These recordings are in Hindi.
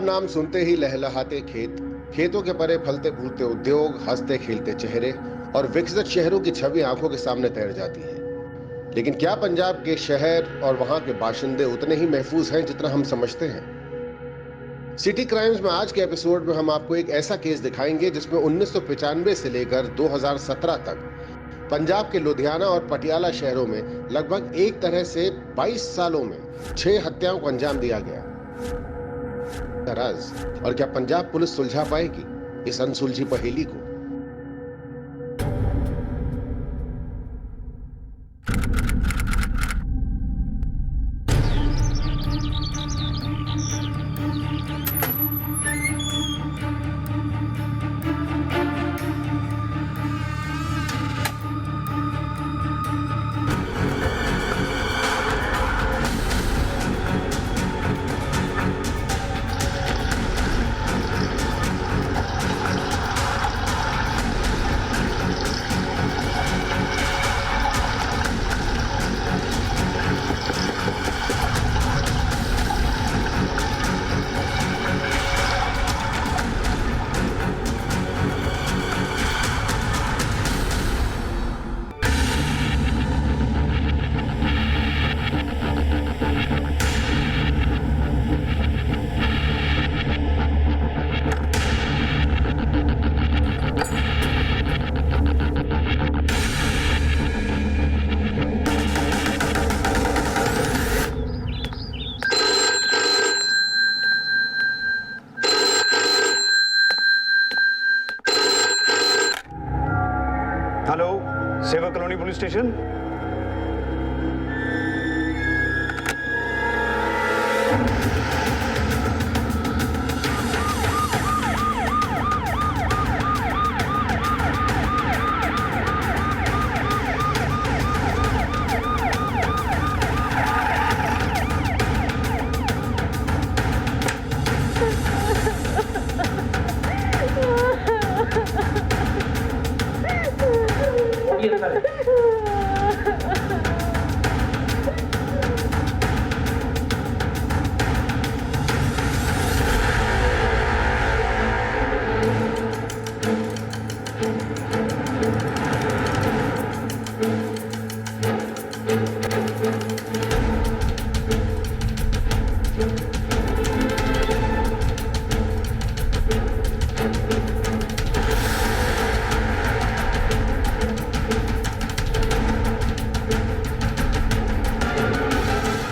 नाम सुनते ही लहलहाते खेत, खेतों के परे फलते फूलते उद्योग, हंसते खेलते चेहरे और विकसित शहरों की छवि आंखों के सामने तैर जाती है। लेकिन क्या पंजाब के शहर और वहां के बाशिंदे उतने ही महफूज हैं जितना हम समझते हैं? सिटी क्राइम्स में आज के एपिसोड में हम आपको एक ऐसा केस दिखाएंगे जिसमें 1995 से लेकर 2017 तक पंजाब के लुधियाना और पटियाला शहरों में लगभग एक तरह से 22 सालों में 6 हत्याओं को अंजाम दिया गया। राज और क्या पंजाब पुलिस सुलझा पाएगी इस अनसुलझी पहेली को? हेलो, सेवा कॉलोनी पुलिस स्टेशन।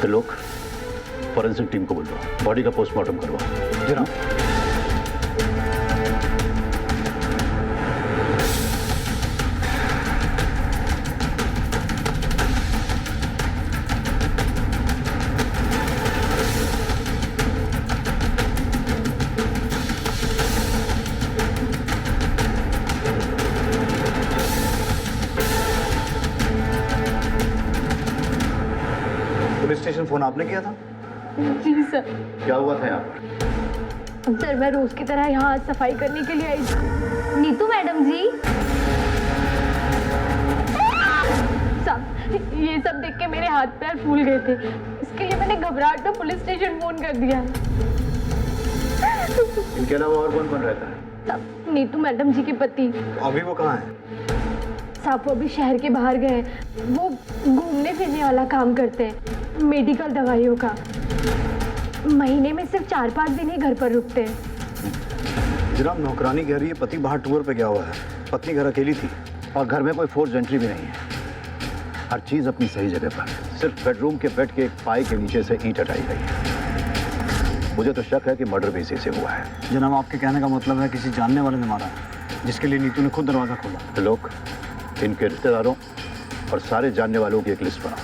लोग फॉरेंसिक टीम को बुलवाओ, बॉडी का पोस्टमार्टम करवाओ। जनाब। पुलिस स्टेशन फोन आपने किया था? जी सर। क्या हुआ था यहाँ पर? सर मैं रोज की तरह यहाँ आज सफाई करने के लिए आई थी। नीतू मैडम जी, साहब ये सब देख के मेरे हाथ पैर फूल गए थे, इसके लिए मैंने घबराहट तो पुलिस स्टेशन फोन कर दिया। इनके अलावा और कौन कौन रहता है? साहब नीतू मैडम जी के पति। अभी वो कहाँ है? साहब वो अभी शहर के बाहर गए, वो घूमने फिरने वाला काम करते हैं, मेडिकल दवाइयों का। महीने में सिर्फ 4-5 दिन ही घर पर रुकते हैं। जनाब, नौकरानी कह रही है पति बाहर टूर पे गया हुआ है, पत्नी घर अकेली थी और घर में कोई फोर्स एंट्री भी नहीं है। हर चीज अपनी सही जगह पर है। सिर्फ बेडरूम के बेड के एक पाई के नीचे से ईंट हटाई गई है। मुझे तो शक है कि मर्डर भी इसी से हुआ है। जनाब, आपके कहने का मतलब है किसी जानने वाले ने मारा है, जिसके लिए नीतू ने खुद दरवाजा खोला। लोग इनके रिश्तेदारों और सारे जानने वालों की एक लिस्ट बनाओ,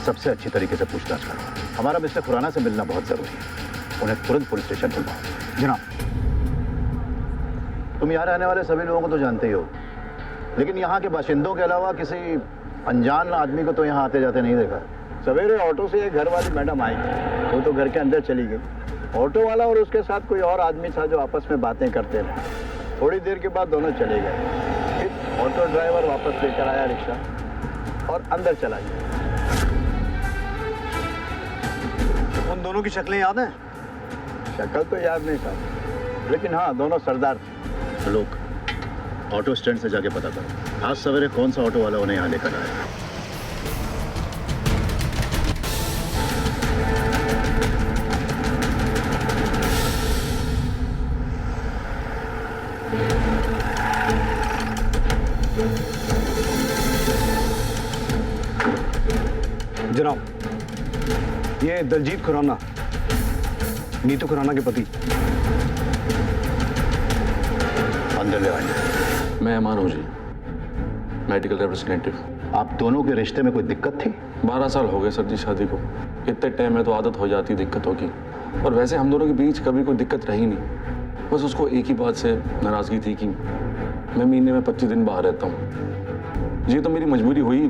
सबसे अच्छी तरीके से पूछताछ करो। हमारा मिस्टर खुराना से मिलना बहुत जरूरी है, उन्हें तुरंत पुलिस स्टेशन बुलवाओ। जनाब। तुम यहाँ रहने वाले सभी लोगों को तो जानते ही हो, लेकिन यहाँ के बाशिंदों के अलावा किसी अनजान आदमी को तो यहाँ आते जाते नहीं देखा। सवेरे ऑटो से एक घर वाली मैडम आई, वो तो घर के अंदर चली गई। ऑटो वाला और उसके साथ कोई और आदमी था जो आपस में बातें करते रहे। थोड़ी देर के बाद दोनों चले गए। फिर ऑटो ड्राइवर वापस लेकर आया रिक्शा और अंदर चला गया। उन दोनों की शक्लें याद हैं? शक्ल तो याद नहीं साहब, लेकिन हाँ दोनों सरदार थे। लोग ऑटो स्टैंड से जाके पता करो आज सवेरे कौन सा ऑटो वाला उन्हें यहाँ लेकर आया। जनाब, ये दलजीत खुराना, नीतू खुराना के पति। अंदर ले आइए। मैं अमान हूँ जी, मेडिकल रिप्रेजेंटेटिव। आप दोनों के रिश्ते में कोई दिक्कत थी? 12 साल हो गए सर जी शादी को। इतने टाइम में तो आदत हो जाती दिक्कतों की, और वैसे हम दोनों के बीच कभी कोई दिक्कत रही नहीं। बस उसको एक ही बात से नाराज़गी थी कि मैं महीने में 25 दिन बाहर रहता हूँ। ये तो मेरी मजबूरी हुई,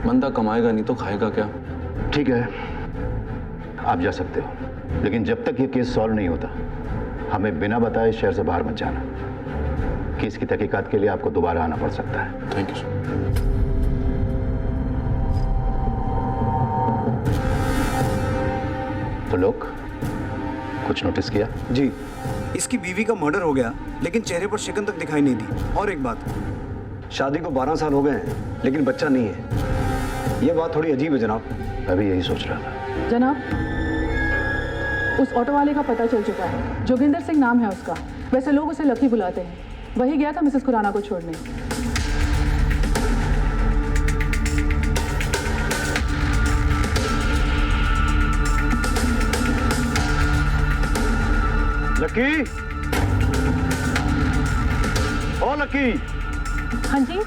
बंदा कमाएगा नहीं तो खाएगा क्या। ठीक है, आप जा सकते हो, लेकिन जब तक ये केस सॉल्व नहीं होता हमें बिना बताए शहर से बाहर मत जाना। केस की तहकीकात के लिए आपको दोबारा आना पड़ सकता है। Thank you sir. तो लोग कुछ नोटिस किया? जी, इसकी बीवी का मर्डर हो गया, लेकिन चेहरे पर शिकन तक दिखाई नहीं दी। और एक बात, शादी को 12 साल हो गए हैं, लेकिन बच्चा नहीं है। ये बात थोड़ी अजीब है जनाब। मैं भी यही सोच रहा था। जनाब, उस ऑटो वाले का पता चल चुका है। जोगिंदर सिंह नाम है उसका। वैसे लोग उसे लकी बुलाते हैं। वही गया था मिसेस खुराना को छोड़ने। लकी, ओ लकी। हाँ जी,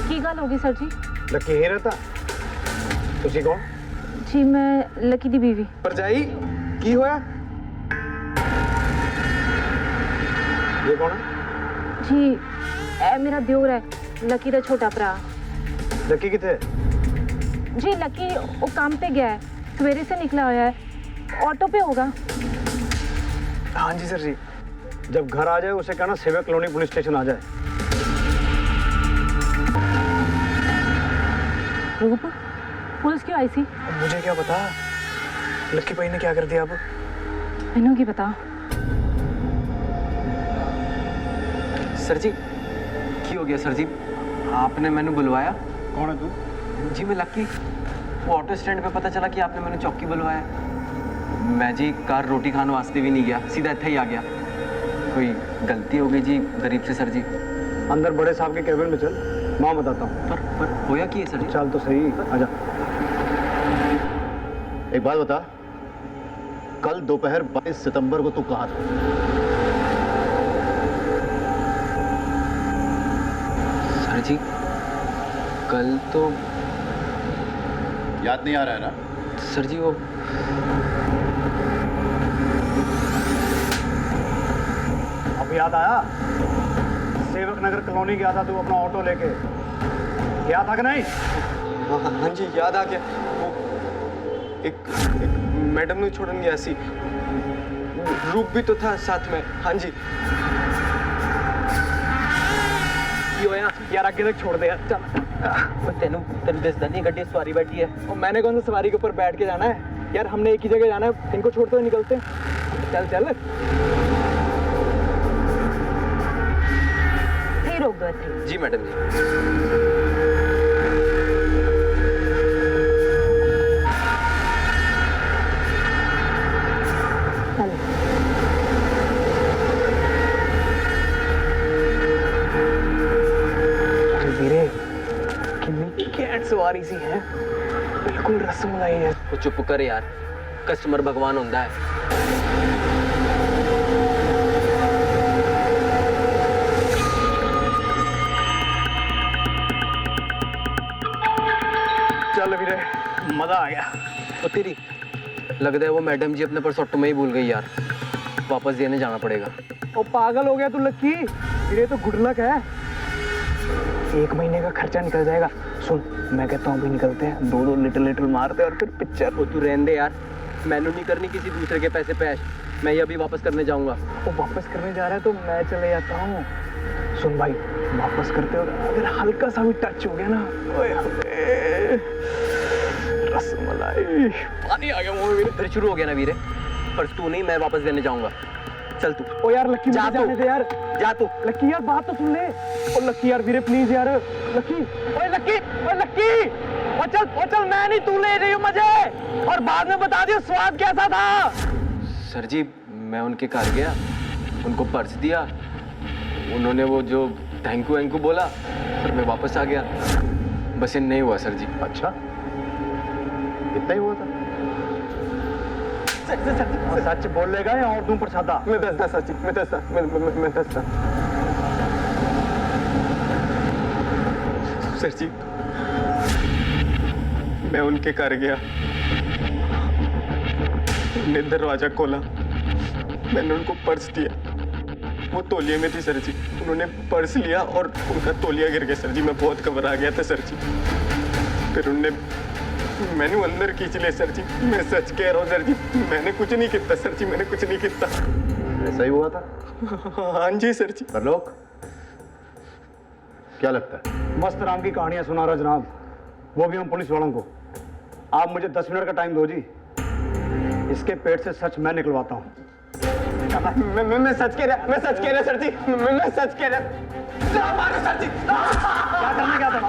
की गल होगी सर जी? लकी ही रहता। तुसी कौन? जी मैं लकी दी बीवी। परजाई की होया? ये कौन है? जी ए मेरा दियोर है, लकी दा छोटा भरा। लकी किथे? जी लकी वो काम पे गया है, सवेरे से निकला हुआ है, ऑटो पे होगा। हाँ जी सर जी, जब घर आ जाए उसे कहना सेवा कॉलोनी पुलिस स्टेशन आ जाए। रूप, पुलिस क्यों आई सी? अब मुझे क्या पता लक्की भाई ने क्या कर दिया। अब मैनू की पता। सर जी की हो गया सर जी? आपने मैंने बुलवाया? कौन है तू? जी मैं लक्की। वो ऑटो स्टैंड पे पता चला कि आपने मैंने चौकी बुलवाया। मैं जी कार रोटी खाने वास्ते भी नहीं गया, सीधा इतना ही आ गया। कोई गलती हो गई जी गरीब से सर जी। अंदर बड़े साहब के कैबिन में चल, मैं बताता हूँ। पर होया की है सर जी? चल तो सही, आजा। एक बात बता, कल दोपहर 22 सितंबर को तू कहाँ था? सर जी कल तो याद नहीं आ रहा है ना? सर जी वो अब याद आया? सेवक नगर कॉलोनी गया था तू अपना ऑटो लेके, गया था कि नहीं? हाँ जी याद आ गया। वो एक मैडम ने छोड़न गया सी, रूप भी तो था साथ में। हाँ जी। यार आगे तक छोड़ दे यार, चल। तेनू दसदा नहीं गड्डी सवारी बैठी है। और मैंने कौन सा सवारी के ऊपर बैठ के जाना है यार, हमने एक ही जगह जाना है, इनको छोड़ते हुए निकलते हैं। चल चल। फिर रोक गए थे। जी मैडम जी। सवारी सी है, बिल्कुल रसमलाई है। वो चुप कर यार, कस्टमर भगवान होता है। चल वीरे, मजा आ गया। ओ तेरी, लगता है वो मैडम जी अपने पर्स ऑटो में ही भूल गई यार, वापस देने जाना पड़ेगा। ओ पागल हो गया तू लक्की, ये तो गुड लक है। 1 महीने का खर्चा निकल जाएगा। सुन मैं कहता हूँ भी निकलते हैं, 2-2 लिटिल मारते हैं और फिर पिक्चर। वो तू रहने दे यार, मैनू नहीं करनी किसी दूसरे के पैसे पे ऐश। मैं ये अभी वापस करने जाऊंगा। वो वापस करने जा रहा है तो मैं चले जाता हूँ। सुन भाई, वापस करते हो अगर हल्का सा भी टच हो गया ना, ओए रसमलाई, पानी आ गया मुंह में। फिर शुरू हो गया ना वीरे। पर्स तू नहीं, मैं वापस देने जाऊंगा। चल तू। ओ यार लक्की, जा मुझे जाने दे यार। जा तू। लक्की यार बात तो सुन ले। ओ लक्की यार वीरे प्लीज यार। लक्की, ओए लक्की, ओए लक्की, ओ चल, मैं नहीं, तू ले रही हूँ मुझे, और बाद में बता दियो स्वाद कैसा था। सर जी, मैं उनके घर गया, उनको पर्स दिया, उन्होंने वो जो थैंक यू बोला, और मैं वापस आ गया। बस ये नहीं हुआ सर जी। अच्छा, इतना ही हुआ था? सच बोलेगा या और दूं प्रसादा? मैं दसदा सर जी, मैं दसदा सर जी। मैं उनके घर गया, उन्होंने दरवाजा खोला, मैंने उनको पर्स दिया, वो तौलिए में थी सर जी। उन्होंने पर्स लिया और उनका तौलिया गिर गया सर जी। मैं बहुत घबरा गया था सर जी। फिर मैंने अंदर खींच लिया सर जी। मैं सच कह रहा हूँ सर जी, मैंने कुछ नहीं किया सर जी, मैंने कुछ नहीं किया। ऐसा ही हुआ था? हाँ जी सर जी। पर लोग क्या लगता है? मस्त राम की कहानियां सुना रहा जनाब, वो भी हम पुलिस वालों को। आप मुझे 10 मिनट का टाइम दो जी, इसके पेट से सच मैं निकलवाता हूँ। मैं सच कह रहा सर जी, मैं सच कह रहा। ना मारो सर जी। क्या करना क्या था?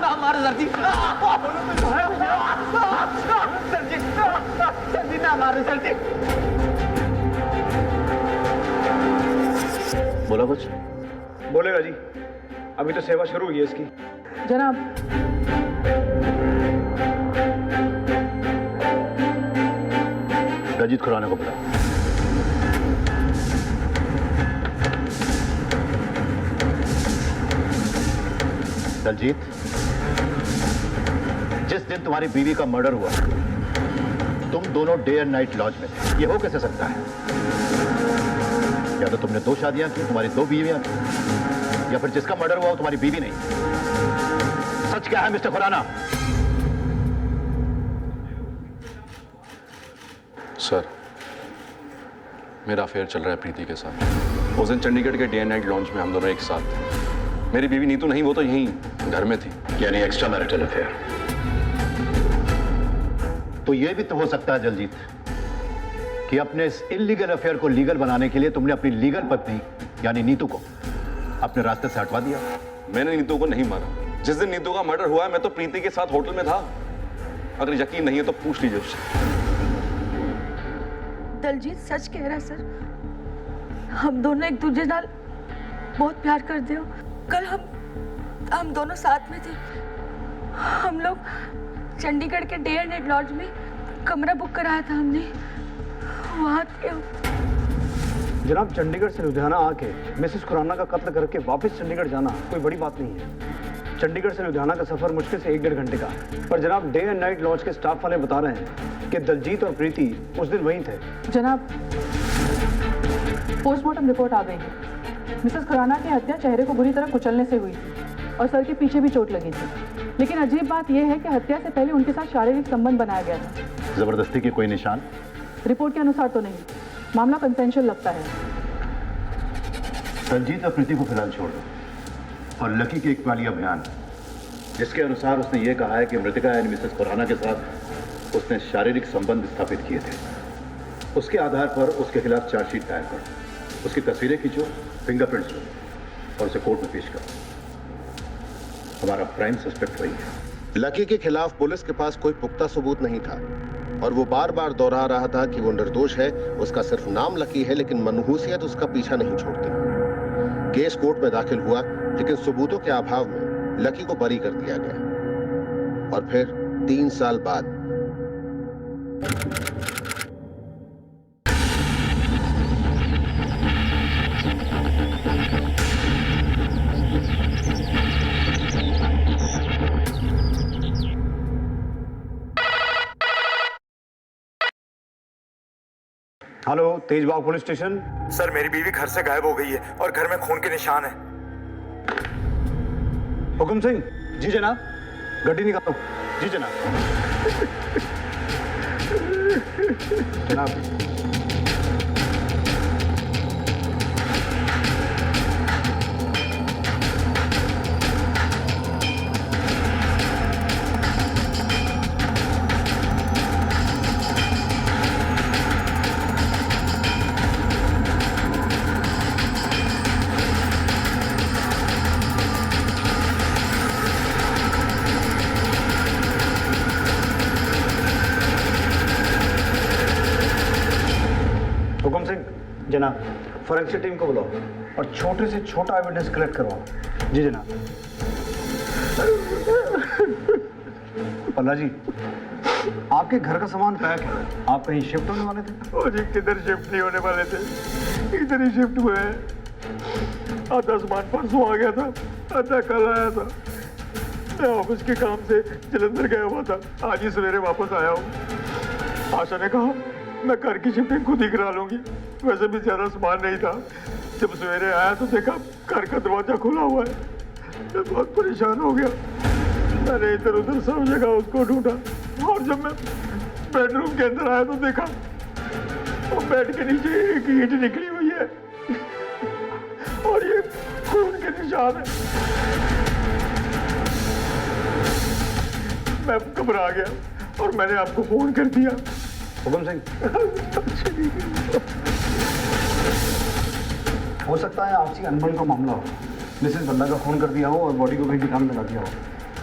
ना मारो सर जी। सर जी ना मारो सर जी। बोला कुछ? बोलेगा जी, अभी तो सेवा शुरू हुई है इसकी। जनाब, रंजीत खुराना को बुलाओ। दलजीत, जिस दिन तुम्हारी बीवी का मर्डर हुआ, तुम दोनों डे एंड नाइट लॉज में थे। ये हो कैसे सकता है? या तो तुमने 2 शादियां की, तुम्हारी 2 बीवियां थी, या फिर जिसका मर्डर हुआ वो तुम्हारी बीवी नहीं। सच क्या है मिस्टर खुराना? सर, मेरा अफेयर चल रहा है प्रीति के साथ। उस दिन चंडीगढ़ के डे एंड नाइट लॉन्च में हम दोनों एक साथ थे। मेरी बीवी नीतू नहीं, वो तो यहीं घर में थी। यानी एक्स्ट्रा मैरिटल अफेयर। तो यह भी तो हो सकता है दलजीत कि अपने इस इलीगल अफेयर को लीगल बनाने के लिए तुमने अपनी लीगल पत्नी यानी नीतू को अपने रास्ते से हटवा दिया। मैंने नीतू को नहीं मारा। जिस दिन नीतू का मर्डर हुआ है, मैं तो प्रीति के साथ होटल में था। अगर यकीन नहीं है तो पूछ लीजिए उससे। दलजीत सच कह रहा है सर, हम दोनों एक दूसरे नाल बहुत प्यार करते हो। कल हम दोनों साथ में थे। हम लोग चंडीगढ़ के डे एंड नाइट लॉज में कमरा बुक कराया था हमने, वहाँ थे। जनाब, चंडीगढ़ से लुधियाना आके मिसेस खुराना का कत्ल करके वापस चंडीगढ़ जाना कोई बड़ी बात नहीं है। चंडीगढ़ से लुधियाना का सफर मुश्किल से 1-1.5 घंटे का। पर जनाब, डे एंड नाइट लॉज के स्टाफ वाले बता रहे हैं कि दलजीत और प्रीति उस दिन वहीं थे। जनाब, पोस्टमार्टम रिपोर्ट आ गई है। मिसेस खुराना की हत्या चेहरे को बुरी तरह कुचलने से हुई थी और सर के पीछे भी चोट लगी थी। लेकिन अजीब बात यह है कि हत्या से पहले उनके साथ शारीरिक संबंध बनाया गया था। जबरदस्ती की कोई निशान? रिपोर्ट के अनुसार तो नहीं। मामला कंसेंशुअल लगता है। दलजीत और प्रीति को फिलहाल छोड़ दो और लकी के एक वाली अभियान, जिसके अनुसार उसने ये कहा है कि मृतका यानी मिसेस खुराना के साथ उसने शारीरिक संबंध स्थापित किए थे, उसके आधार पर उसके खिलाफ चार्जशीट दायर करो, उसकी तस्वीरें खींचो, फिंगरप्रिंट्स लो और उसे कोर्ट में पेश करो। हमारा प्राइम सस्पेक्ट वही है। लकी के खिलाफ पुलिस के पास कोई पुख्ता सबूत नहीं था और वो बार बार दोहरा रहा था कि वो निर्दोष है। उसका सिर्फ नाम लकी है, लेकिन मनहूसियत उसका पीछा नहीं छोड़ती। केस कोर्ट में दाखिल हुआ, लेकिन सबूतों के अभाव में लकी को बरी कर दिया गया। और फिर 3 साल बाद हेलो, तेजबाग पुलिस स्टेशन। सर, मेरी बीवी घर से गायब हो गई है और घर में खून के निशान है। हुकुम सिंह। जी जनाब। गड्डी निकालो। जी जनाब। जनाब, हुकुम सिंह, जनाब फॉरेंसिक टीम को बुलाओ और छोटे से छोटा एविडेंस कलेक्ट करवाओ। जी जनाब। पल्ला जी, आपके घर का सामान पैक है, आप कहीं शिफ्ट होने वाले थे? और जी किधर शिफ्ट नहीं होने वाले थे, इधर ही शिफ्ट हुए हैं। आधा सामान परसों आ गया था, आधा कल आया था। मैं ऑफिस के काम से जलंधर गया हुआ था, आज ही सवेरे वापस आया हूँ। आशा ने कहा मैं घर की शिफ्टिंग खुद ही करा लूंगी, वैसे भी ज्यादा सामान नहीं था। जब सवेरे आया तो देखा घर का दरवाजा खुला हुआ है। मैं बहुत परेशान हो गया, मैंने इधर उधर सब जगह उसको ढूंढा, और जब मैं बेडरूम के अंदर आया तो देखा वो बेड के नीचे एक ईंट निकली हुई है और ये खून के निशान है। मैं घबरा गया और मैंने आपको फोन कर दिया। हुकुम सिंह, हो सकता है आपसी अनबन का मामला हो, मिसेस भल्ला का खून कर दिया हो और बॉडी को कहीं भी काम लगा दिया हो,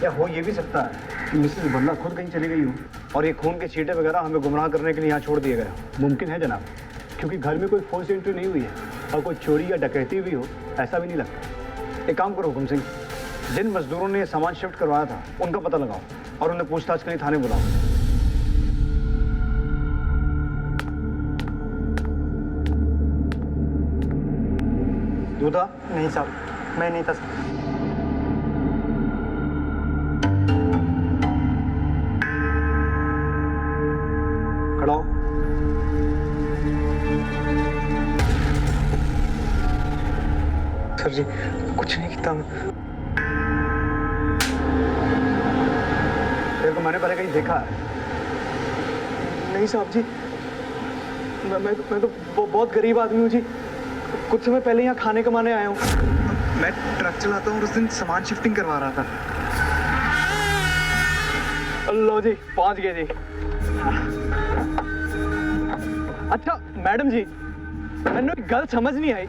या हो ये भी सकता है कि मिसेस भल्ला खुद कहीं चली गई हो और ये खून के छींटे वगैरह हमें गुमराह करने के लिए यहाँ छोड़ दिए गए हो। मुमकिन है जनाब, क्योंकि घर में कोई फोर्स एंट्री नहीं हुई है और कोई चोरी या डकैती भी हो, ऐसा भी नहीं लगता। एक काम करो हुकुम सिंह, जिन मजदूरों ने सामान शिफ्ट करवाया था उनका पता लगाओ और उन्हें पूछताछ के लिए थाने बुलाओ। दूधा? नहीं साहब, मैं नहीं था साहब। खड़ा हो। सर जी कुछ नहीं किया मैं। तेरे को मैंने पहले कहीं देखा है? नहीं साहब जी, मैं तो बहुत गरीब आदमी हूँ जी। कुछ समय पहले यहाँ खाने कमाने आया हूँ। मैं ट्रक चलाता हूँ और उस दिन सामान शिफ्टिंग करवा रहा था। लो जी, पहुंच गए जी। अच्छा मैडम जी, मैंने एक गल समझ नहीं आई,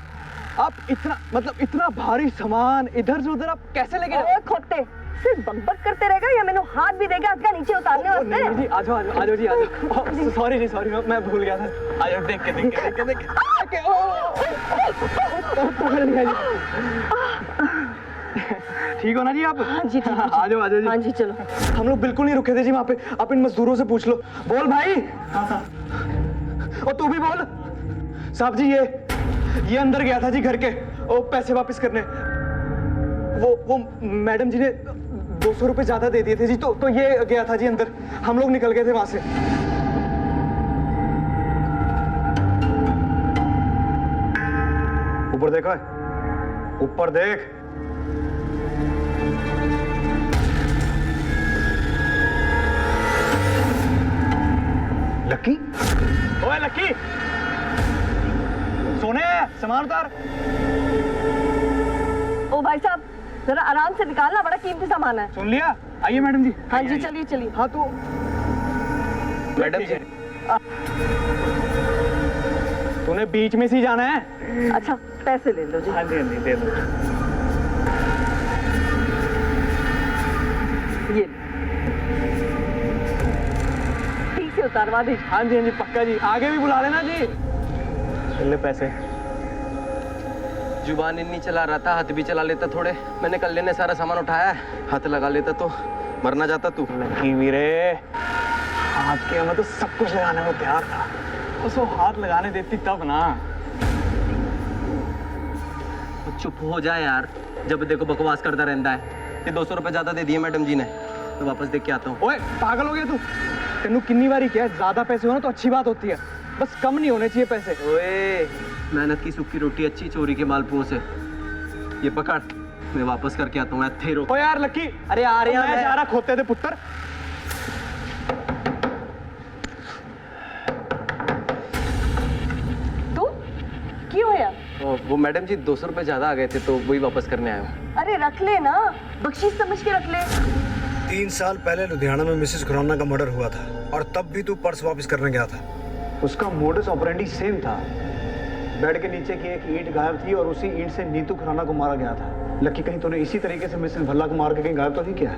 आप इतना भारी सामान इधर से उधर आप कैसे लेके जाओ? खोते सिर्फ बकबक करते रहेगा या मैंने हाथ भी देगा इसका नीचे उतारने वास्ते? नहीं जी, आ जाओ जी, आ जाओ। सॉरी जी, सॉरी, मैं भूल गया था। आ जाओ, देख के ठीक हो ना जी आप? हाँ जी, ठीक है। आ जाओ जी। हाँ जी, चलो। हम लोग बिल्कुल नहीं रुके थे जी वहाँ पे। आप इन मजदूरों से पूछ लो। बोल भाई। और तू भी बोल। साहब जी, ये अंदर गया था जी घर के पैसे वापस करने। वो मैडम जी ने 200 रुपए ज्यादा दे दिए थे जी, तो ये गया था जी अंदर। हम लोग निकल गए थे वहां से। ऊपर देखा है? ऊपर देख। लक्की? ओए लक्की, सोने सामान उतार। ओ भाई साहब, जरा आराम से निकालना, बड़ा कीमती सामान है। सुन लिया? आइए मैडम जी। हाँ जी, चलिए चलिए। हाँ तो मैडम जी, तूने बीच में से ही जाना है? अच्छा, पैसे ले लो जी। हाँ जी, दे दो। ये ठीक से उतारवा दीजिए। हाँ जी, पक्का जी। आगे भी बुला लेना जी। ले पैसे। जुबान इन्नी चला रहा था, हाथ भी चला लेता थोड़े। मैंने कल लेने सारा सामान उठाया है, हाथ लगा लेता तो मर ना जाता तू। लकी वीरे, हाथ के मैं तो सब कुछ लगाने को तैयार था, उसको हाथ लगाने देती तब ना। तो चुप हो जाए यार, जब देखो बकवास करता रहता है। ये 200 रुपए ज्यादा दे दिए मैडम जी ने, तो वापस देख के आता हूँ। ओए पागल हो गया तू? तेनू कितनी बारी किया, ज्यादा पैसे हो ना तो अच्छी बात होती है, बस कम नहीं होने चाहिए पैसे। ओए, मेहनत की सूखी रोटी अच्छी, चोरी के मालपुओं से। ये पकड़, मैं वापस करके आता हूँ। थे रोक। ओ यार लक्की, अरे यार मैं जा रहा खोते थे पुत्र। तू क्यों है? वो मैडम जी 200 रुपए ज्यादा आ गए थे, तो वही वापस करने आया हूँ। अरे रख ले ना, बख्शीश समझ के रख ले। 3 साल पहले लुधियाना में मिसेस खुराना का मर्डर हुआ था और तब भी तू पर्स वापस करने गया था। उसका मोडस ऑपरेंडी सेम था। बेड के नीचे की एक ईंट गायब थी और उसी ईंट से नीतू खुराना को मारा गया था। लकी, कहीं तूने इसी तरीके से मिसेस भल्ला को मार के कहीं गायब तो नहीं किया?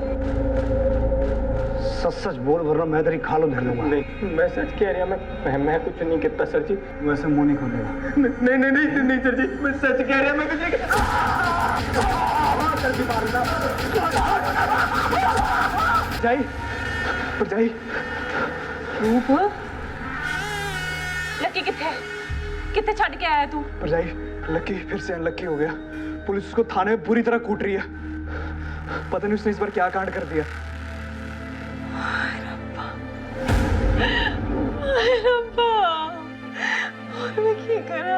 सच सच बोल वरना मैं तेरी खाल उधेड़ लूंगा। नहीं मैं सच कह रहा मैं कुछ नहीं कहता सर जी। वैसे मुंह नहीं खोलेगा। नहीं सर जी, मैं सच कह रहा मैं कुछ नहीं जाई पर जाई रूप लकी कितने छड़ के आया तू? पर जाई लकी फिर से अनलकी हो गया। पुलिस उसको थाने में बुरी तरह कूट रही है। पता नहीं उसने इस बार क्या कांड कर दिया। और मैं क्या करा?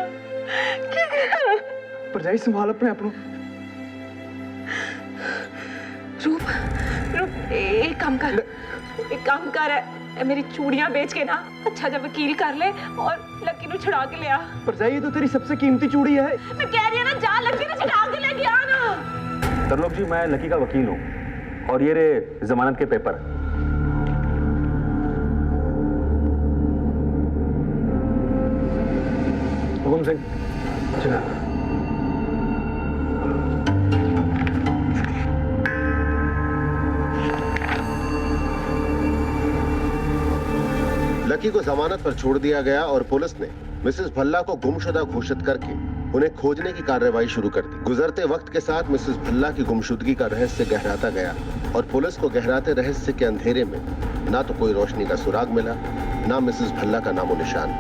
पर जाई संभाल अपने आप। रूप एक काम कर मेरी चूड़ियां बेच के ना अच्छा जब वकील कर ले और लकी नु छुड़ा के ले आ। पर जाई ये तो तेरी सबसे कीमती चूड़ी है। मैं कह रही हूं ना, जा लकी नु छुड़ा के ले गया ना। तरलोक जी, मैं लकी का वकील हूँ और ये रे जमानत के पेपर। हुकुम सिंह चला। लकी को जमानत पर छोड़ दिया गया और पुलिस ने मिसेस भल्ला को गुमशुदा घोषित करके उन्हें खोजने की कार्रवाई शुरू कर दी। गुजरते वक्त के साथ मिसेस भल्ला की गुमशुदगी का रहस्य गहराता गया और पुलिस को गहराते रहस्य के अंधेरे में ना तो कोई रोशनी का सुराग मिला, ना मिसेस भल्ला का नामो निशान।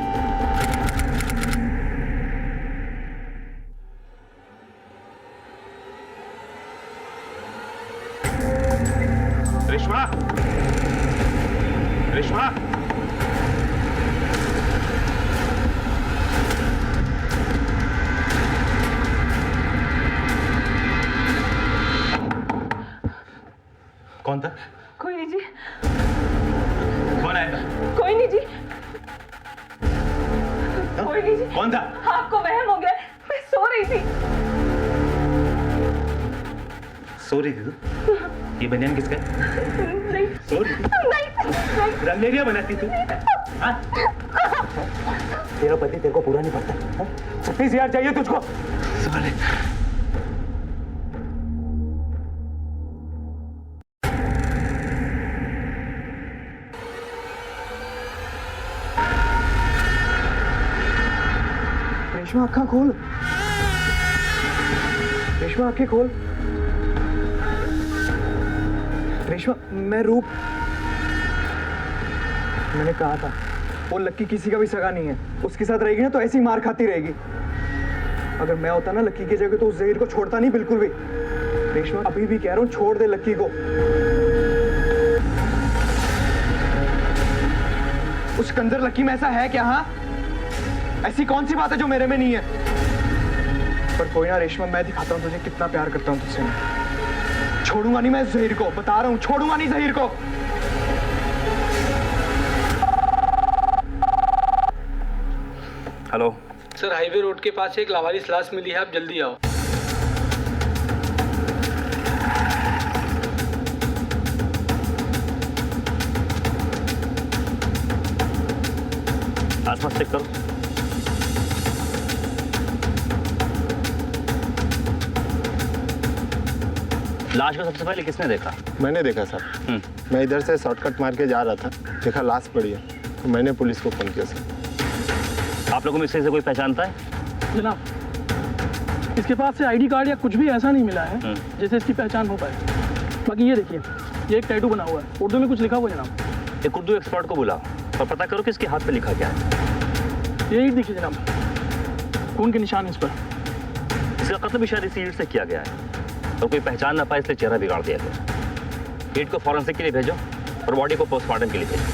रेशमा कौन था? कोई नहीं जी। कौन आया था? कोई नहीं जी। कोई नहीं जी। कौन था? आपको वहम हो गया, मैं सो रही थी। सो रही थी तू? ये बनियान किसका है? नहीं सो रही थी? नहीं रंगेरिया बनाती तू? हाँ? तेरा पति तेरे को पूरा नहीं पड़ता। प्लीज यार, चाहिए तुझको। साले रेशमा आँखें खोल। रेशमा आँखें खोल। रेशमा, मैं रूप। मैंने कहा था वो लक्की किसी का भी सगा नहीं है। उसके साथ रहेगी ना तो ऐसी मार खाती रहेगी। अगर मैं होता ना लक्की की जगह तो उस जहीर को छोड़ता नहीं बिल्कुल भी। रेशमा, अभी भी कह रहा हूँ छोड़ दे लक्की को। उस कंजर लक्की में ऐसा है क्या? हाँ, ऐसी कौन सी बात है जो मेरे में नहीं है? पर कोई ना रेशमा, मैं दिखाता हूँ तुझे कितना प्यार करता हूँ तुझसे। छोड़ूंगा नहीं मैं जहीर को, बता रहा हूँ, छोड़ूंगा नहीं जहीर को। हेलो सर, हाईवे रोड के पास एक लावारिस लाश मिली है, आप जल्दी आओ। आसपास चेक करो। लाश को सबसे पहले किसने देखा? मैंने देखा सर। मैं इधर से शॉर्टकट मार के जा रहा था, देखा लाश पड़ी है तो मैंने पुलिस को फोन किया सर। आप लोगों में इससे कोई पहचानता है? जनाब, इसके पास से आईडी कार्ड या कुछ भी ऐसा नहीं मिला है जैसे इसकी पहचान हो पाए। बाकी ये देखिए, ये एक टैटू बना हुआ है, उर्दू में कुछ लिखा हुआ है जनाब। एक उर्दू एक्सपर्ट को बुलाओ और पता करो कि इसके हाथ पे लिखा क्या है। ये ईट देखिए जनाब, खून के निशान इस पर। इसका कत्ल भी शायद इसी ईट से किया गया है और कोई पहचान ना पाए इसलिए चेहरा बिगाड़ दिया गया। ईट को फॉरेंसिक के लिए भेजो और बॉडी को पोस्टमार्टम के लिए भेजो।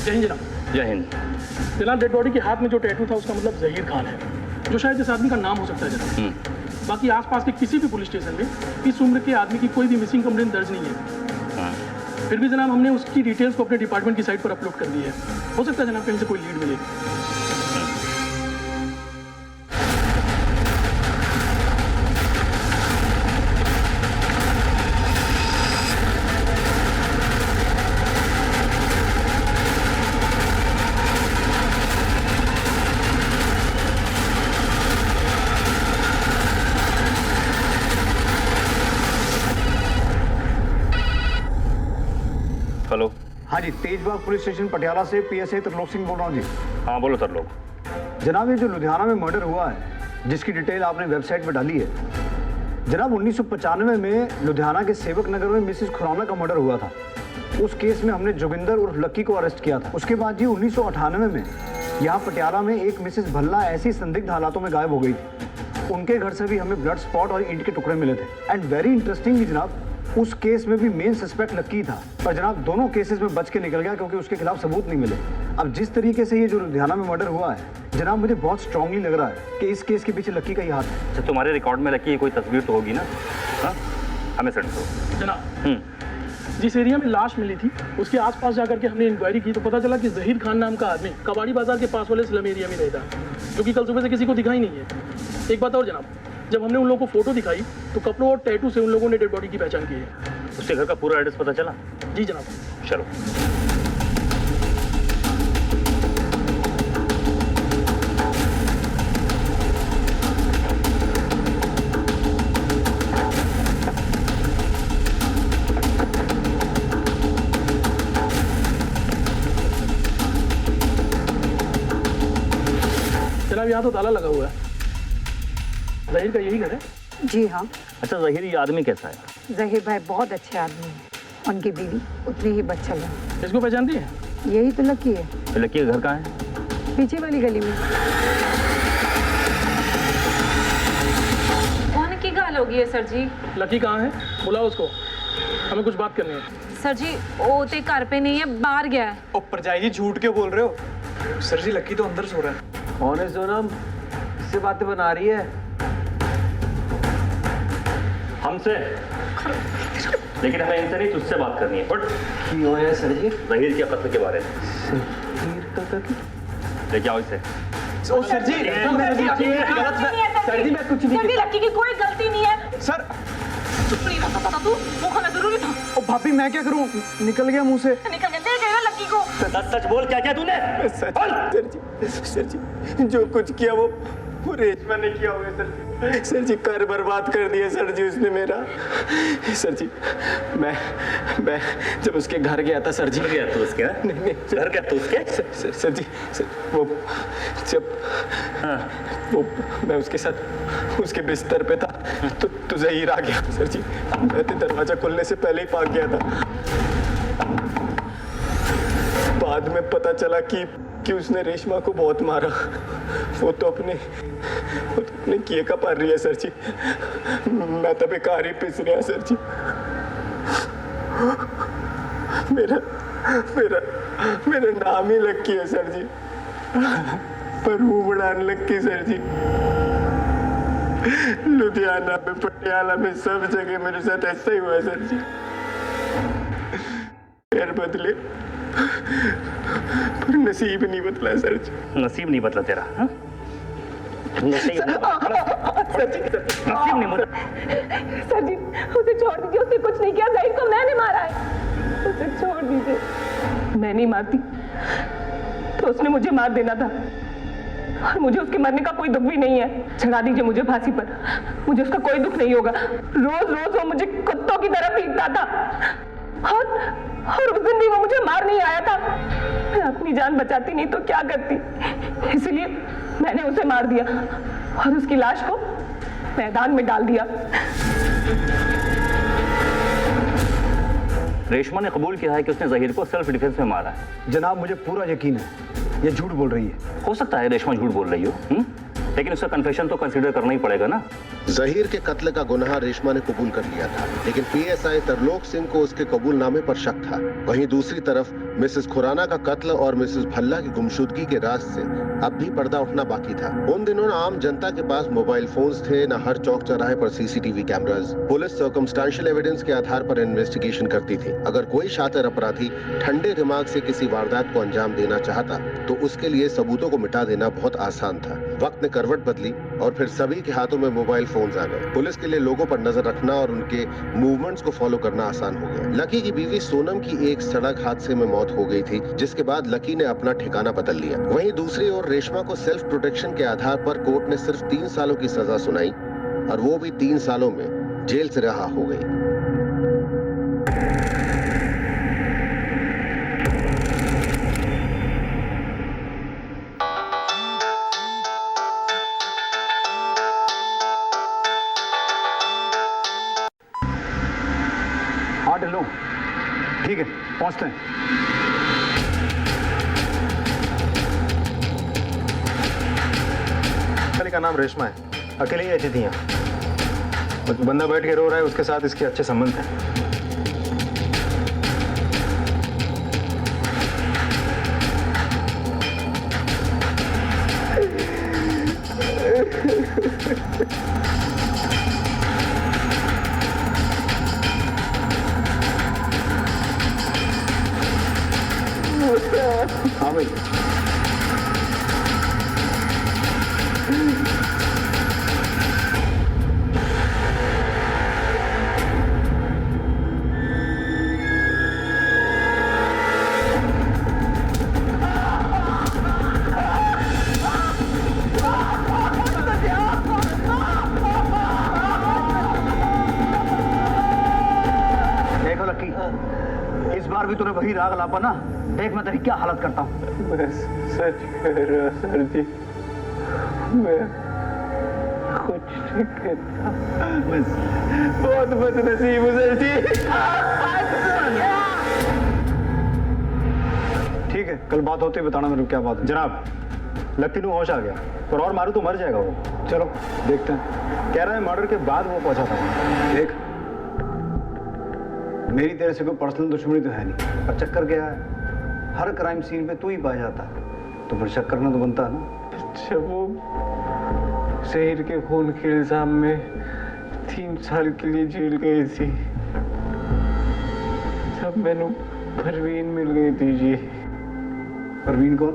जय हिंद जनाब। जय हिंद। जनाब, डेड बॉडी के हाथ में जो टैटू था उसका मतलब जहीर खान है, जो शायद इस आदमी का नाम हो सकता है जनाब। बाकी आसपास के किसी भी पुलिस स्टेशन में इस उम्र के आदमी की कोई भी मिसिंग कंप्लेंट दर्ज नहीं है। फिर भी जनाब, हमने उसकी डिटेल्स को अपने डिपार्टमेंट की साइट पर अपलोड कर दी है। हो सकता है जनाब कहीं से कोई लीड मिले। हाँ जी, तेजबाग पुलिस स्टेशन पटियाला से पीएसआई त्रिलोक सिंह बोल रहा हूँ जी। हाँ बोलो तरलोक। जनाब ये जो लुधियाना में मर्डर हुआ है, जिसकी डिटेल आपने वेबसाइट पर डाली है, जनाब 1995 में लुधियाना के सेवक नगर में मिसेस खुराना का मर्डर हुआ था। उस केस में हमने जोगिंदर उर्फ लक्की को अरेस्ट किया था। उसके बाद जी 1998 में यहाँ पटियाला में एक मिसेस भल्ला ऐसी संदिग्ध हालातों में गायब हो गई थी। उनके घर से भी हमें ब्लड स्पॉट और ईंट के टुकड़े मिले थे। एंड वेरी इंटरेस्टिंगली जनाब, उस केस में भी मेन सस्पेक्ट लक्की था, पर जनाब दोनों केसेस में बच के निकल गया क्योंकि उसके खिलाफ सबूत नहीं मिले। अब जिस तरीके से ये जो लुधियाना में मर्डर हुआ है जनाब, मुझे बहुत स्ट्रांगली लग रहा है कि इस केस के पीछे लक्की का ही हाथ है। अच्छा, तुम्हारे रिकॉर्ड में लक्की की कोई तस्वीर तो होगी ना? हाँ, हमें सेंड करो। जनाब, जिस एरिया में लाश मिली थी उसके आसपास जाकर के हमने इंक्वायरी की तो पता चला कि जहीर खान नाम का आदमी कबाड़ी बाजार के पास वाले स्लम एरिया में रहता है, जो कि कल सुबह से किसी को दिखाई नहीं है। एक बात और जनाब, जब हमने उन लोगों को फोटो दिखाई तो कपड़ों और टैटू से उन लोगों ने डेड बॉडी की पहचान की है। उसके घर का पूरा एड्रेस पता चला? जी जनाब। चलो। जनाब यहाँ तो ताला लगा हुआ है। जहीर का यही घर है? जी हाँ। अच्छा, जहीर ये आदमी कैसा है? जहीर भाई बहुत अच्छे आदमी हैं। उनकी बीवी उतनी ही बच्चा है। इसको पहचानती है? यही तो लकी है। तो लक्की का घर कहाँ है? पीछे वाली गली में। कौन की गाल होगी है सर जी? लकी कहाँ है? बुलाओ उसको, हमें कुछ बात करनी है। सर जी वो ते घर पे नहीं है, बाहर गया है। ओ परजाई जी, झूठ क्यों बोल रहे हो? सर जी लक्की तो अंदर सो रहा है। कौन है सोनम? इससे बातें बना रही है? हमसे। लेकिन हमें इनसे नहीं, तुझसे बात करनी है। बट क्यों है सर जी? जहीर के कत्ल के बारे में। जहीर का कत्ल? लेके आओ इसे। ओ सर जी, सर जी मैं कुछ नहीं। सर जी लक्की की कोई गलती नहीं है। सर चुप नहीं रहा था तू, मुंह खोलना जरूरी था। ओ भाभी मैं क्या करूं, निकल गया मुंह से। निकल गया, दे गया लक्की को। सच सच बोल, क्या क्या तूने? सर जी जो कुछ किया वो रेशमा ने किया होगा सर जी। सर जी घर बर्बाद कर दिया सर जी उसने मेरा। सर जी मैं जब उसके घर गया था सर जी। गया तू उसके? नहीं घर गया तू उसके? सर जी वो जब वो मैं उसके साथ उसके बिस्तर पे था तो जहीर आ गया सर जी। मैं तो दरवाजा खुलने से पहले ही भाग गया था। बाद में पता चला कि उसने रेशमा को बहुत मारा। वो तो अपने किए का पार रही है सर जी। मैं तो बेकार ही पिस रहा सर जी। मेरा नाम ही लक्की है सर जी, पर वो बड़ा लक्की सर जी। लुधियाना में, पटियाला में, सब जगह मेरे साथ ऐसा ही हुआ है सर जी। पैर बदले पर नसीब नहीं बदला सर जी। नसीब नहीं बदला तेरा? हाँ? नसीब नहीं बदला। सर जी उसे छोड़ दीजिए, उसने कुछ नहीं किया। जहीर को मैंने मारा है, उसे छोड़ दीजिए। मैं नहीं मारती तो उसने मुझे मार देना था, और मुझे उसके मरने का कोई दुख भी नहीं है। चढ़ा दीजिए मुझे फांसी पर, मुझे उसका कोई दुख नहीं होगा। रोज रोज वो मुझे कुत्तों की तरह पीटता था, और उस दिन भी वो मुझे मार नहीं आया था। मैं अपनी जान बचाती नहीं तो क्या करती, इसलिए मैंने उसे मार दिया और उसकी लाश को मैदान में डाल दिया। रेशमा ने कबूल किया है कि उसने जहीर को सेल्फ डिफेंस में मारा है। जनाब मुझे पूरा यकीन है ये झूठ बोल रही है। हो सकता है रेशमा झूठ बोल रही हो, लेकिन उसका कन्फेशन तो कंसीडर करना ही पड़ेगा ना। जहीर के कत्ल का गुनाह रेशमा ने कबूल कर लिया था, लेकिन पीएसआई तरलोक सिंह को उसके कबूलनामे पर शक था। वहीं दूसरी तरफ मिसेस खुराना का कत्ल और मिसेस भल्ला की गुमशुदगी के राज से अब भी पर्दा उठना बाकी था। उन दिनों न आम जनता के पास मोबाइल फोन्स थे, न हर चौक चौराहे पर CCTV cameras. Police circumstantial evidence के आधार पर इन्वेस्टिगेशन करती थी। अगर कोई शातिर अपराधी ठंडे दिमाग से किसी वारदात को अंजाम देना चाहता तो उसके लिए सबूतों को मिटा देना बहुत आसान था। वक्त ने करवट बदली और फिर सभी के हाथों में मोबाइल फोन्स आ गए। पुलिस के लिए लोगों पर नजर रखना और उनके मूवमेंट्स को फॉलो करना आसान हो गया। लकी की बीवी सोनम की एक सड़क हादसे में मौत हो गई थी, जिसके बाद लकी ने अपना ठिकाना बदल लिया। वहीं दूसरी ओर रेशमा को सेल्फ प्रोटेक्शन के आधार पर कोर्ट ने सिर्फ 3 सालों की सजा सुनाई, और वो भी 3 सालों में जेल से रिहा हो गई। लो। ठीक है, पहुंचते हैं। का नाम रेशमा है, अकेले ही ऐसी थी यहाँ। और जो बंदा बैठ के रो रहा है उसके साथ इसके अच्छे संबंध हैं। हाँ भाई, देखो लक्की, इस बार भी तूने वही राग लापा ना, देख मैं तेरी क्या हालत करता हूँ। बस सच कह रहा सर जी, मैं कुछ नहीं करता, बस बहुत बदनसीब हूँ सर जी। ठीक है, कल बात होती है बताना मेरे को क्या बात है। जनाब, लक्की को होश आ गया, और मारू तो मर जाएगा वो। चलो देखते हैं। कह रहा है मर्डर के बाद वो पहुंचा था। देख, मेरी तेरे से कोई पर्सनल दुश्मनी तो है नहीं, पर चक्कर क्या है, हर क्राइम सीन पे तू ही पाया जाता है, तो फिर शक करना तो बनता है ना। जब वो शहर के खून के इल्जाम में 3 साल के लिए जेल गई थी, तब मैंने परवीन मिल गई थी जी। परवीन कौन?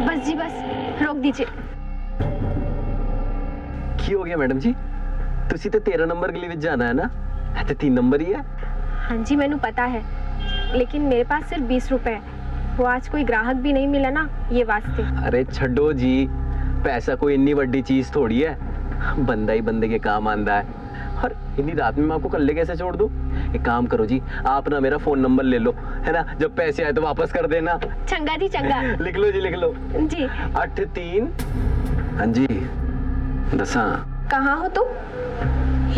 बस जी बस, रोक दीजिए। की हो गया मैडम जी? तुसी तो 13 नंबर के लिए जाना है ना, तो 3 नंबर ही है। हाँ जी, मैंने पता है, लेकिन मेरे पास सिर्फ 20 रुपए है। वो आज कोई ग्राहक भी नहीं मिला ना, ये वास्ते। अरे छड्डो जी, पैसा कोई इतनी बड़ी चीज थोड़ी है, बंदा ही बंदे के काम आंदा है। और इतनी रात में मैं आपको कल्ले कैसे छोड़ दूं? एक काम करो जी, आप ना मेरा फोन नंबर ले लो, है ना, जब पैसे आए तो वापस कर देना। चंगा जी चंगा। लिख लो जी, लिख लो जी। 83, हाँ जी, 10। कहाँ हो तुम?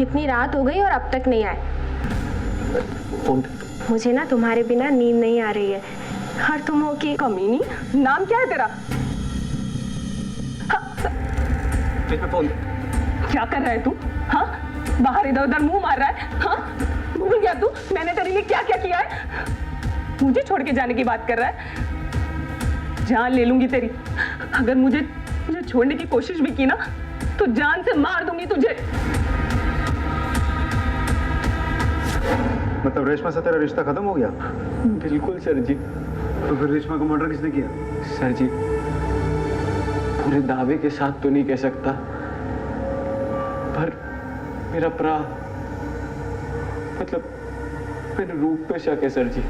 इतनी रात हो गई और अब तक नहीं आए। फोन मुझे ना तुम्हारे बिना नींद नहीं आ रही है। और तुम हो कि कमीनी, नाम क्या है तेरा? फोन। क्या कर रहा है तू? हाँ, बाहर इधर उधर मुंह मार रहा है? हाँ, भूल गया तू मैंने तेरे लिए क्या क्या किया है? मुझे छोड़ के जाने की बात कर रहा है? जान ले लूंगी तेरी। अगर मुझे छोड़ने की कोशिश भी की ना, तो जान से मार दूंगी तुझे। मतलब रेशमा से तेरा रिश्ता खत्म हो गया? बिल्कुल सर जी। तो फिर रेशमा का मर्डर किसने किया? सर जी, पूरे दावे के साथ तो नहीं कह सकता, पर मेरा मतलब मेरे रूप पे शक है सर जी।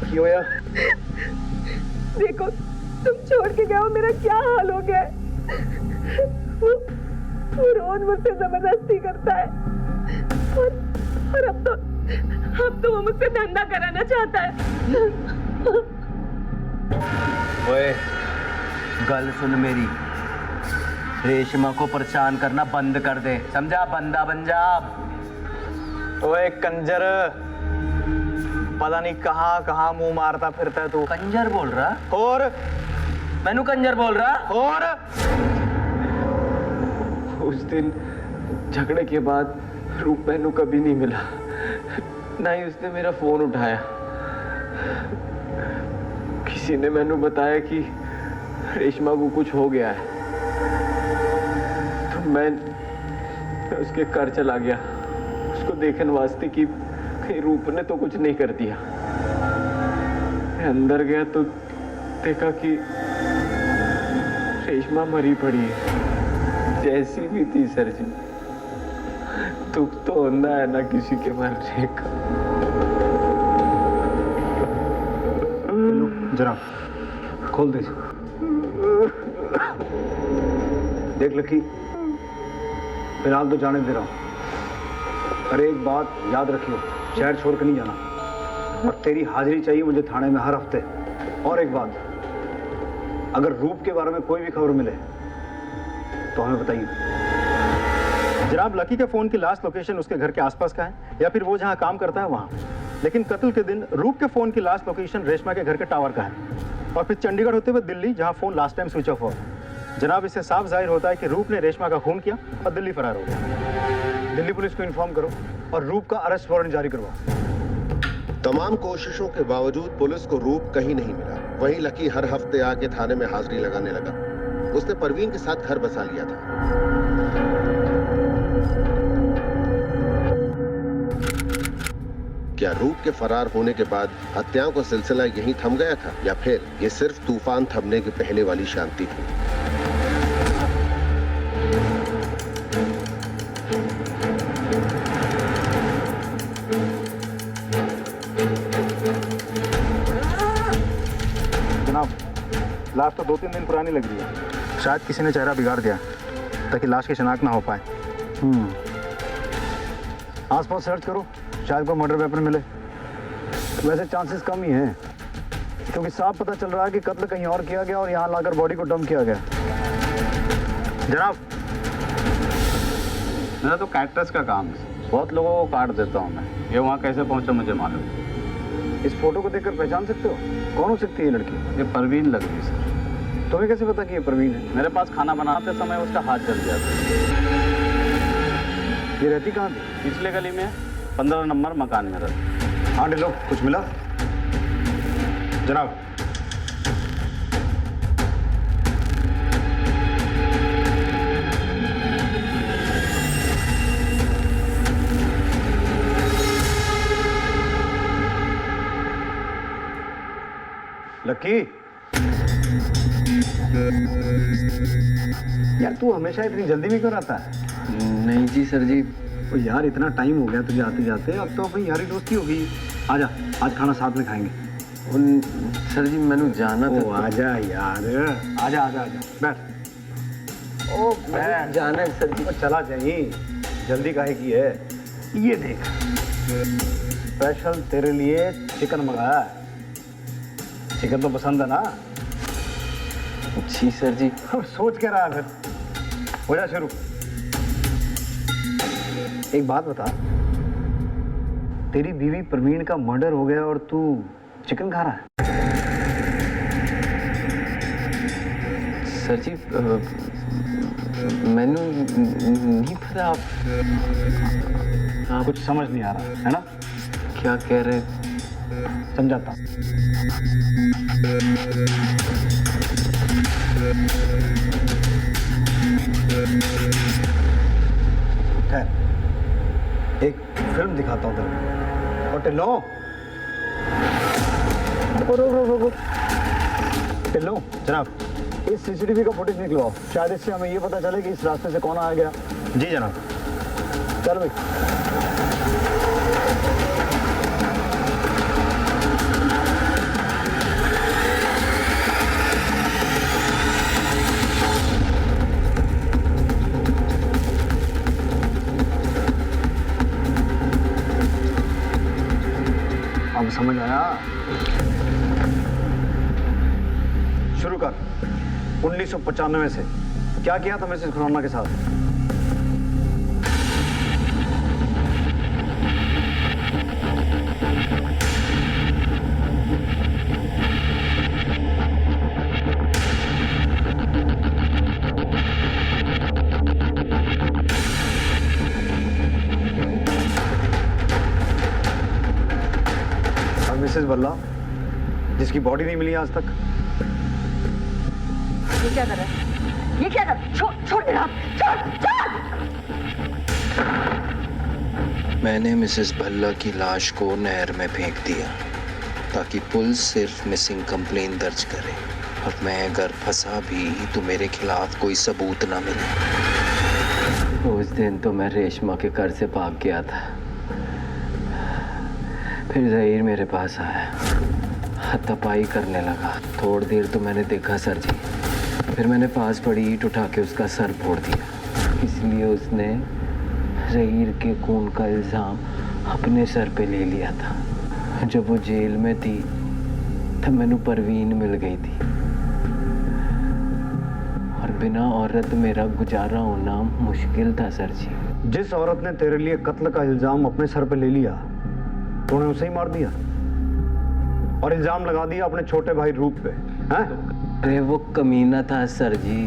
क्यों यार? देखो, तुम छोड़ के गए हो, मेरा क्या हाल हो गया है। वो रोज मुझसे जबरदस्ती करता है, और अब तो वो मुझसे धंधा कराना चाहता है। ओए, गल सुन मेरी, रेशमा को परेशान करना बंद कर दे, समझा? बंदा बन जा। ओए कंजर, पता नहीं कहाँ कहाँ मुंह मारता फिरता है तू। कंजर बोल रहा? और मैनू कंजर बोल रहा? और उस दिन झगड़े के बाद रूप मैनू कभी नहीं मिला, ना ही उसने मेरा फोन उठाया। किसी ने मैनू बताया कि रेशमा को कुछ हो गया है, तो मैं उसके घर चला गया, उसको देखने वास्ते कि कहीं रूप ने तो कुछ नहीं कर दिया। मैं अंदर गया तो देखा कि रेशमा मरी पड़ी है, जैसी भी थी सर जी। दुख तो होना है ना किसी के मरने का। जरा खोल दे। देख लकी, फिलहाल तो जाने दे रहा हूँ, पर एक बात याद रखियो, शहर छोड़ के नहीं जाना, और तेरी हाजिरी चाहिए मुझे थाने में हर हफ्ते। और एक बात, अगर रूप के बारे में कोई भी खबर मिले तो हमें बताइए। जनाब, लकी के फोन की लास्ट लोकेशन उसके घर के आसपास का है या फिर वो जहाँ काम करता है वहाँ। लेकिन कत्ल के दिन रूप के फोन की लास्ट लोकेशन रेशमा के घर के टावर का है और फिर चंडीगढ़ होते हुए दिल्ली, जहाँ phone last time switch off हुआ। जनाब, इससे साफ जाहिर होता है कि रूप ने रेशमा का खून किया और दिल्ली फरार हो गया। दिल्ली पुलिस को इन्फॉर्म करो और रूप का अरेस्ट वारंट जारी करवाओ। तमाम कोशिशों के बावजूद पुलिस को रूप कहीं नहीं मिला। वहीं लकी हर हफ्ते आके थाने में हाजिरी लगाने लगा। उसने परवीन के साथ घर बसा लिया था। क्या रूप के फरार होने के बाद हत्याओं का सिलसिला यहीं थम गया था या फिर ये सिर्फ तूफान थमने के पहले वाली शांति थी? जनाब, लाश तो 2-3 दिन पुरानी लग रही है। शायद किसी ने चेहरा बिगाड़ दिया ताकि लाश की शिनाख्त ना हो पाए। आसपास सर्च करो, शायद कोई मर्डर वेपन मिले। वैसे चांसेस कम ही हैं क्योंकि साफ पता चल रहा है कि कत्ल कहीं और किया गया और यहाँ लाकर बॉडी को डंप किया गया। जनाब, मेरा तो कैक्टस का काम है। बहुत लोगों को काट देता हूँ मैं। ये वहाँ कैसे पहुँचा मुझे मालूम। इस फोटो को देखकर पहचान सकते हो कौन हो सकती है ये लड़की? ये परवीन लग रही है सर। तुम्हें कैसे पता कि ये परवीन है? मेरे पास खाना बनाते समय उसका हाथ जल गया था। ये रहती कहाँ थी? पिछले गली में 15 नंबर मकान में रहती। हाँ लो, कुछ मिला? जनाब, लकी, यार तू हमेशा इतनी जल्दी में क्यों रहता है? नहीं जी सर जी। तो यार इतना टाइम हो गया तुझे आते जाते, अब तो अपनी यारी दोस्ती हो गई। आजा, आज खाना साथ में खाएंगे। सर जी मैंने जाना ओ आजा यार, आजा आजा आजा, बैठ। ओ बैठ। जाना है सर जी। चला जाइए, जल्दी काहे की है? ये देख, स्पेशल तेरे लिए चिकन मंगाया है। चिकन तो पसंद है ना? जी सर जी। सोच क्या रहा है फिर? हो जा शुरू। एक बात बता, तेरी बीवी परवीन का मर्डर हो गया और तू चिकन खा रहा है? सर जी मैंने नहीं पता। आप कुछ समझ नहीं आ रहा है ना? क्या कह रहे? समझाता। खैर, एक फिल्म दिखाता हूँ तेरे को। टिल्लो, टिल्लो जनाब, इस सीसीटीवी का फुटेज निकलवाओ। शायद इससे हमें ये पता चले कि इस रास्ते से कौन आ गया। जी जनाब। चल भाई। अब समझ आया? शुरू कर। 1995 से क्या किया था मिसेस खुराना के साथ? और मिसेस बल्ला, जिसकी बॉडी नहीं मिली आज तक? ये क्या कर रहा है? ये क्या कर? छोड़ छोड़ दे आप, छोड़ छोड़। मैंने मिसेस भल्ला की लाश को नहर में फेंक दिया ताकि पुलिस सिर्फ मिसिंग कंप्लेन दर्ज करे और मैं अगर फंसा भी तो मेरे खिलाफ कोई सबूत ना मिले। उस दिन तो मैं रेशमा के घर से भाग गया था। फिर जहीर मेरे पास आया, हाथापाई करने लगा। थोड़ी देर तो मैंने देखा सर जी, फिर मैंने पास पड़ी ईंट उठा के उसका सर फोड़ दिया। इसलिए उसने जहीर के खून का इल्ज़ाम अपने सर पे ले लिया था। जब वो जेल में थी तब मैनू परवीन मिल गई थी। बिना औरत मेरा गुजारा होना मुश्किल था सर जी। जिस औरत ने तेरे लिए कत्ल का इल्जाम अपने सर पे ले लिया तूने उसे ही मार दिया और इल्जाम लगा दिया अपने छोटे भाई रूप पे, हैं? अरे वो कमीना था सर जी,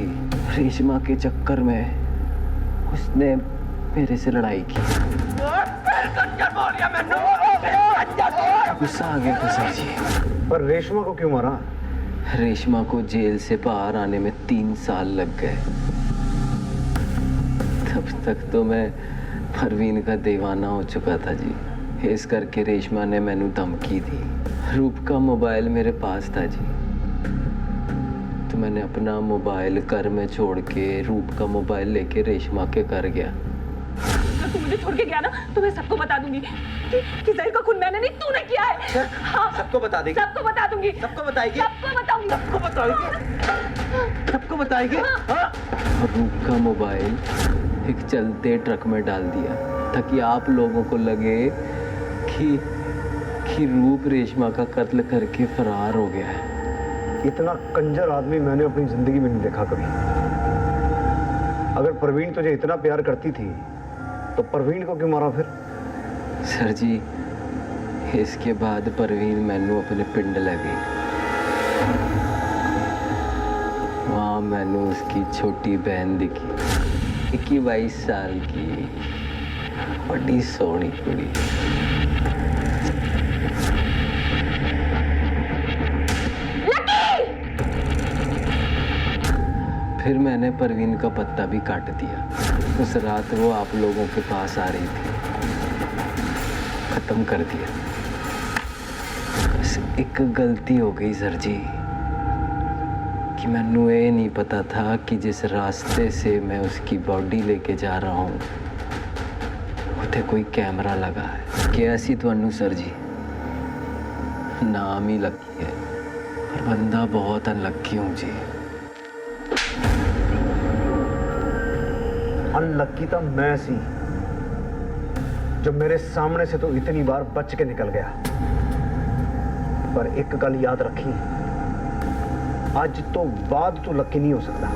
रेशमा के चक्कर में उसने मेरे से लड़ाई की। गुस्सा आ गया था सर जी। पर रेशमा को क्यों मारा? रेशमा को जेल से बाहर आने में 3 साल लग गए। तब तक तो मैं परवीन का दीवाना हो चुका था जी। इस करके रेशमा ने मैनू धमकी दी। रूप का मोबाइल मेरे पास था जी, तो मैंने अपना मोबाइल घर में छोड़ के रूप का मोबाइल लेके रेशमा के घर गया। अगर तू मुझे छोड़ के गया ना तो मैं सबको बता दूंगी कि ज़हीर का खून मैंने नहीं तूने किया है। हाँ, सबको बता देगी। सबको बता दूंगी। सबको बताएगी। सबको बताऊंगी। सबको बताएगी। सबको बताएगी। हाँ। रूप का मोबाइल एक चलते ट्रक में डाल दिया ताकि आप लोगों को लगे कि रूप रेशमा का कत्ल करके फरार हो गया है। इतना कंजर आदमी मैंने अपनी जिंदगी में नहीं देखा कभी। अगर परवीन तुझे इतना प्यार करती थी तो परवीन को क्यों मारा फिर? सर जी, इसके बाद परवीन मैनू अपने पिंड ले गई। वहाँ मैनू उसकी छोटी बहन दिखी, 21-22 साल की, बड़ी सोहनी कुड़ी। फिर मैंने परवीन का पत्ता भी काट दिया। उस रात वो आप लोगों के पास आ रही थी, खत्म कर दिया। बस एक गलती हो गई सर जी कि मैनू ये नहीं पता था कि जिस रास्ते से मैं उसकी बॉडी लेके जा रहा हूँ उते कोई कैमरा लगा है। कैसी तो सर जी, नाम ही लकी है पर बंदा बहुत अनलक्की हूँ जी। अनलक्की तो मैं सी जो मेरे सामने से तो इतनी बार बच के निकल गया। पर एक गल याद रखी, आज तो बाद तू लक्की नहीं हो सकता।